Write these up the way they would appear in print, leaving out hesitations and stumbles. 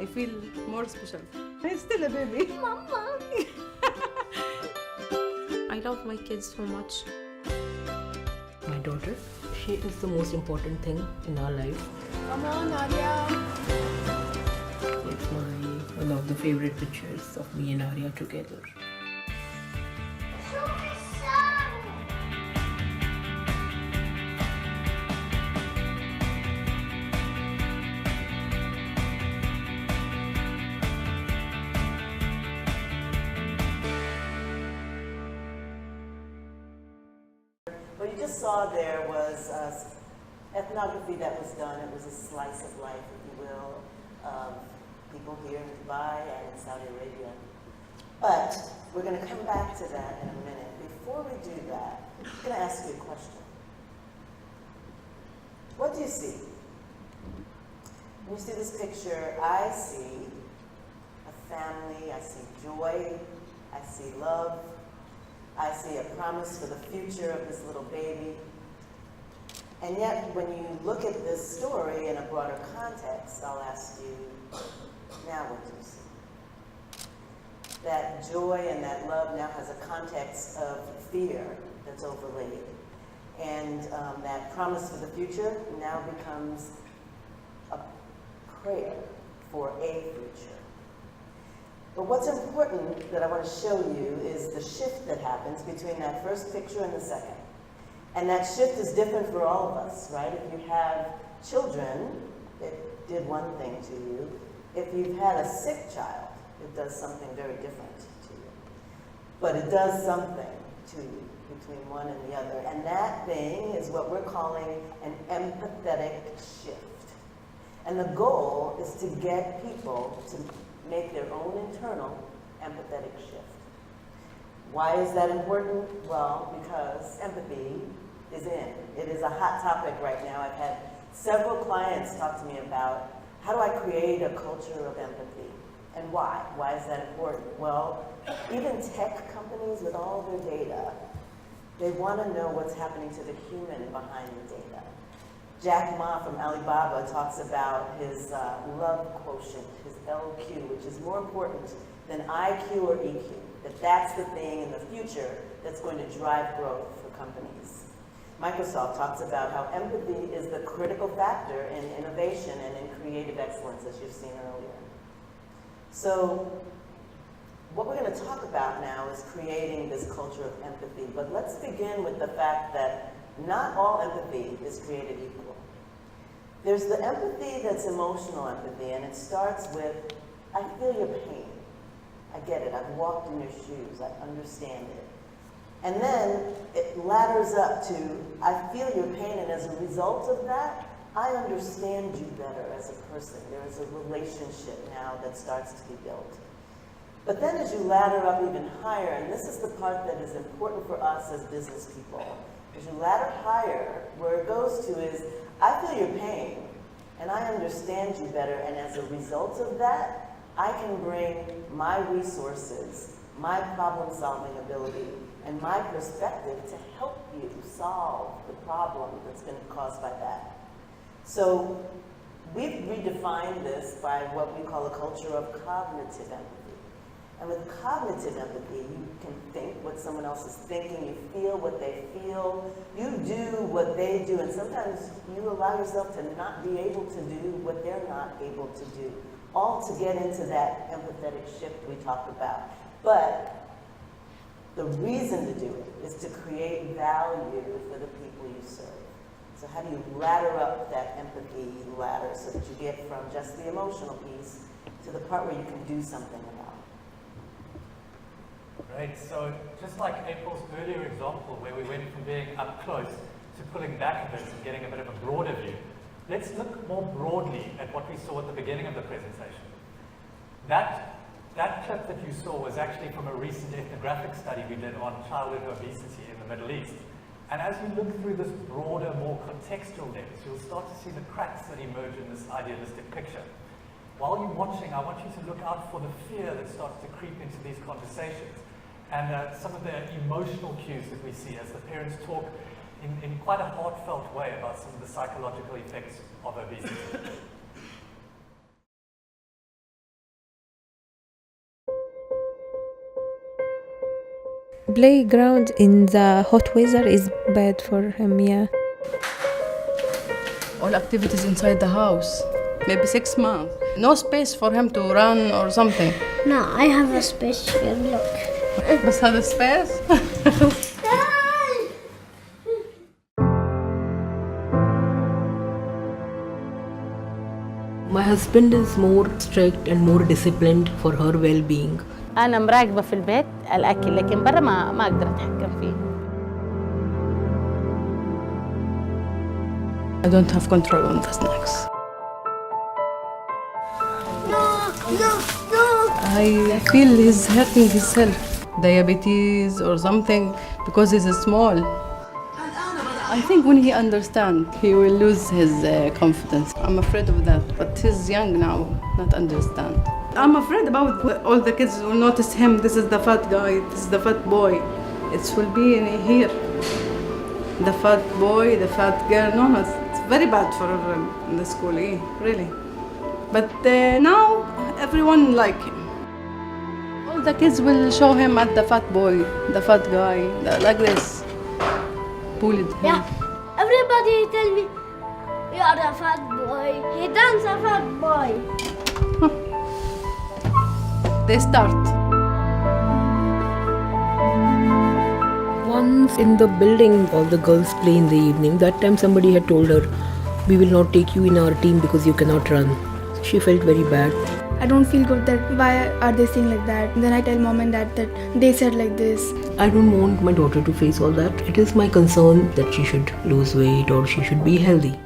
I feel more special. I'm still a baby. Mama! I love my kids so much. My daughter, she is the most important thing in our life. Come on, Arya. It's one of the favorite pictures of me and Arya together. What you just saw there was ethnography that was done. It was a slice of life, if you will, of people here in Dubai and in Saudi Arabia. But we're going to come back to that in a minute. Before we do that, I'm going to ask you a question. What do you see? When you see this picture, I see a family, I see joy, I see love, I see a promise for the future of this little baby. And yet, when you look at this story in a broader context, I'll ask you, now what do you see? That joy and that love now has a context of fear that's overlaid. And that promise for the future now becomes a prayer for a future. But what's important that I want to show you is the shift that happens between that first picture and the second. And that shift is different for all of us, right? If you have children, it did one thing to you. If you've had a sick child, it does something very different to you. But it does something to you between one and the other. And that thing is what we're calling an empathetic shift. And the goal is to get people to make their own internal empathetic shift. Why is that important? Well, because empathy is in. It is a hot topic right now. I've had several clients talk to me about how do I create a culture of empathy and why? Why is that important? Well, even tech companies with all their data, they want to know what's happening to the human behind the data. Jack Ma from Alibaba talks about his love quotient, his LQ, which is more important than IQ or EQ, that's the thing in the future that's going to drive growth for companies. Microsoft talks about how empathy is the critical factor in innovation and in creative excellence, as you've seen earlier. So what we're going to talk about now is creating this culture of empathy, but let's begin with the fact that not all empathy is created equal. There's the empathy that's emotional empathy, and it starts with, I feel your pain. I get it. I've walked in your shoes. I understand it. And then it ladders up to, I feel your pain, and as a result of that, I understand you better as a person. There is a relationship now that starts to be built. But then as you ladder up even higher, and this is the part that is important for us as business people, as you ladder higher, where it goes to is, I feel your pain, and I understand you better, and as a result of that, I can bring my resources, my problem-solving ability, and my perspective to help you solve the problem that's been caused by that. So we've redefined this by what we call a culture of cognitive empathy. And with cognitive empathy, you can think what someone else is thinking, you feel what they feel, you do what they do, and sometimes you allow yourself to not be able to do what they're not able to do, all to get into that empathetic shift we talked about. But the reason to do it is to create value for the people you serve. So how do you ladder up that empathy ladder so that you get from just the emotional piece to the part where you can do something about it? Great. So just like April's earlier example where we went from being up close to pulling back a bit and getting a bit of a broader view, let's look more broadly at what we saw at the beginning of the presentation. That clip that you saw was actually from a recent ethnographic study we did on childhood obesity in the Middle East. And as you look through this broader, more contextual lens, you'll start to see the cracks that emerge in this idealistic picture. While you're watching, I want you to look out for the fear that starts to creep into these conversations and some of the emotional cues that we see as the parents talk in quite a heartfelt way about some of the psychological effects of obesity. Playground in the hot weather is bad for him, yeah. All activities inside the house. Maybe 6 months. No space for him to run or something. No, I have a space here, look. بس هذا space. My husband is more strict and more disciplined for her well-being. أنا مراقبة في البيت الأكل لكن برا ما أقدر أتحكم فيه. I don't have control on the snacks. I feel he's hurting himself. Diabetes or something because he's small. I think when he understands, he will lose his confidence. I'm afraid of that, but he's young now, not understand. I'm afraid about all the kids will notice him. This is the fat guy, this is the fat boy. It will be in here. The fat boy, the fat girl. No, it's very bad for in the school, really. But now everyone like him. All the kids will show him at the fat boy, the fat guy, like this. Bullied him. Yeah, everybody tell me, you are a fat boy. He dance a fat boy. They start. Once in the building, all the girls play in the evening. That time somebody had told her, we will not take you in our team because you cannot run. She felt very bad. I don't feel good that why are they saying like that. And then I tell mom and dad that they said like this. I don't want my daughter to face all that. It is my concern that she should lose weight or she should be healthy.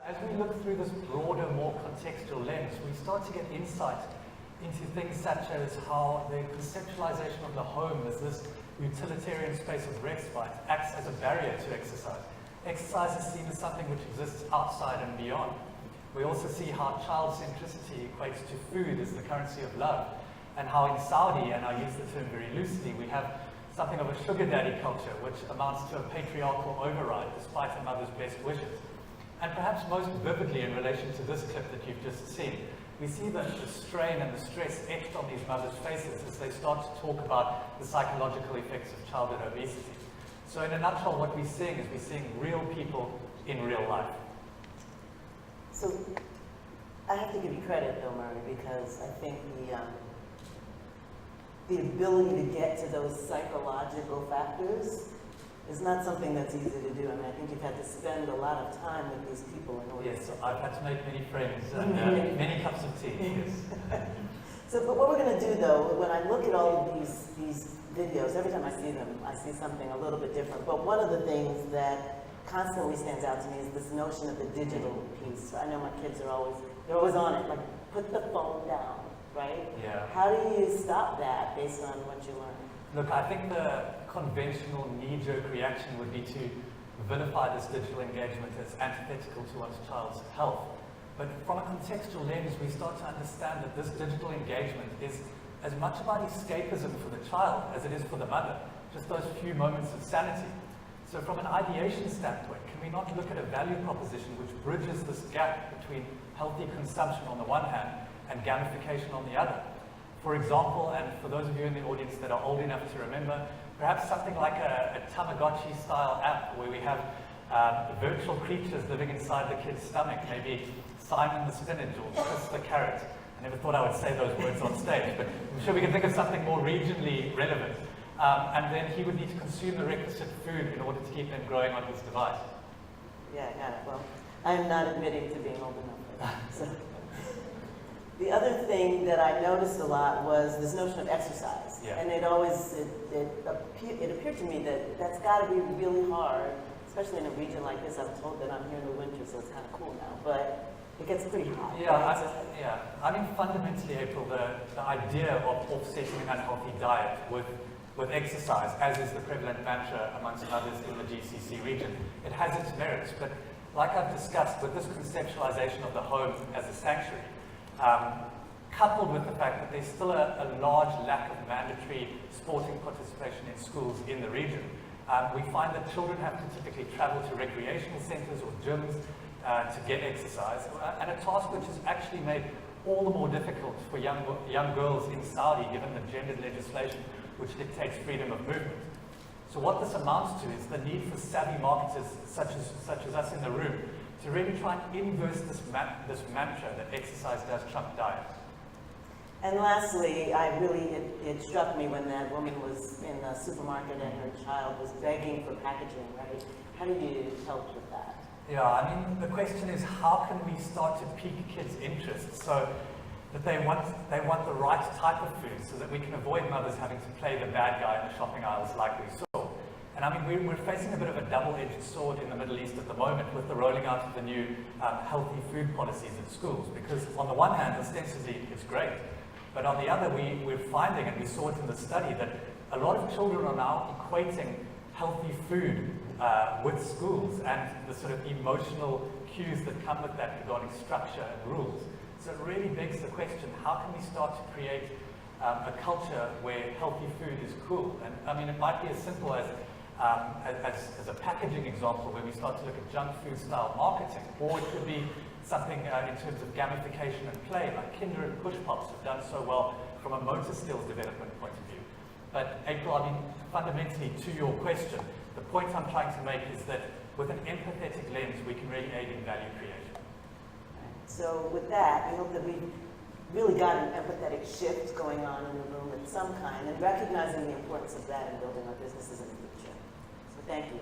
As we look through this broader, more contextual lens, we start to get insight into things such as how the conceptualization of the home as this utilitarian space of respite acts as a barrier to exercise. Exercise is seen as something which exists outside and beyond. We also see how child centricity equates to food as the currency of love, and how in Saudi, and I use the term very loosely, we have something of a sugar daddy culture which amounts to a patriarchal override despite a mother's best wishes. And perhaps most vividly in relation to this clip that you've just seen, we see the strain and the stress etched on these mothers' faces as they start to talk about the psychological effects of childhood obesity. So in a nutshell, what we're seeing is we're seeing real people in real life. So I have to give you credit though, Murray, because I think the ability to get to those psychological factors is not something that's easy to do. I mean, I think you've had to spend a lot of time with these people in order Yes, to... I've had to make many friends and many cups of tea, yes. So, but what we're going to do though, when I look at all of these videos, every time I see them, I see something a little bit different. But one of the things that constantly stands out to me is this notion of the digital piece. I know my kids they're always on it, like put the phone down, right? Yeah. How do you stop that based on what you learn? Look, I think the conventional knee-jerk reaction would be to vilify this digital engagement as antithetical to one's child's health. But from a contextual lens, we start to understand that this digital engagement is as much about escapism for the child as it is for the mother, just those few moments of sanity. So from an ideation standpoint, can we not look at a value proposition which bridges this gap between healthy consumption on the one hand and gamification on the other? For example, and for those of you in the audience that are old enough to remember, perhaps something like a Tamagotchi-style app where we have virtual creatures living inside the kid's stomach, maybe Simon the spinach or Chris the carrot. I never thought I would say those words on stage, but I'm sure we can think of something more regionally relevant. And then he would need to consume the requisite food in order to keep him growing on his device. Yeah, I got it. Well, I'm not admitting to being old enough for that. So. The other thing that I noticed a lot was this notion of exercise. Yeah. And it appeared to me that that's got to be really hard, especially in a region like this. I'm told that I'm here in the winter, so it's kind of cool now, but it gets pretty hot. I mean, fundamentally, April, the idea of offsetting an unhealthy diet with exercise, as is the prevalent mantra amongst others in the GCC region, it has its merits. But like I've discussed, with this conceptualization of the home as a sanctuary, coupled with the fact that there's still a large lack of mandatory sporting participation in schools in the region, we find that children have to typically travel to recreational centers or gyms to get exercise, and a task which is actually made all the more difficult for young girls in Saudi, given the gendered legislation which dictates freedom of movement. So what this amounts to is the need for savvy marketers such as us in the room to really try and inverse this mantra that exercise does trump diet. And lastly, it struck me when that woman was in the supermarket and her child was begging for packaging, right? How do you help with that? Yeah, I mean, the question is how can we start to pique kids' interest so that they want the right type of food so that we can avoid mothers having to play the bad guy in the shopping aisles like we saw. And I mean, we're facing a bit of a double-edged sword in the Middle East at the moment with the rolling out of the new healthy food policies at schools, because on the one hand, ostensibly it's great, but on the other, we're finding, and we saw it in the study, that a lot of children are now equating healthy food with schools and the sort of emotional cues that come with that regarding structure and rules. So it really begs the question, how can we start to create a culture where healthy food is cool? And I mean, it might be as simple as a packaging example where we start to look at junk food style marketing, or it could be something in terms of gamification and play, like Kinder and Push Pops have done so well from a motor skills development point of view. But April, I mean, fundamentally to your question, the point I'm trying to make is that with an empathetic lens, we can really aid in value creation. So with that, I hope that we've really got an empathetic shift going on in the room of some kind, and recognizing the importance of that in building our businesses in the future. So thank you.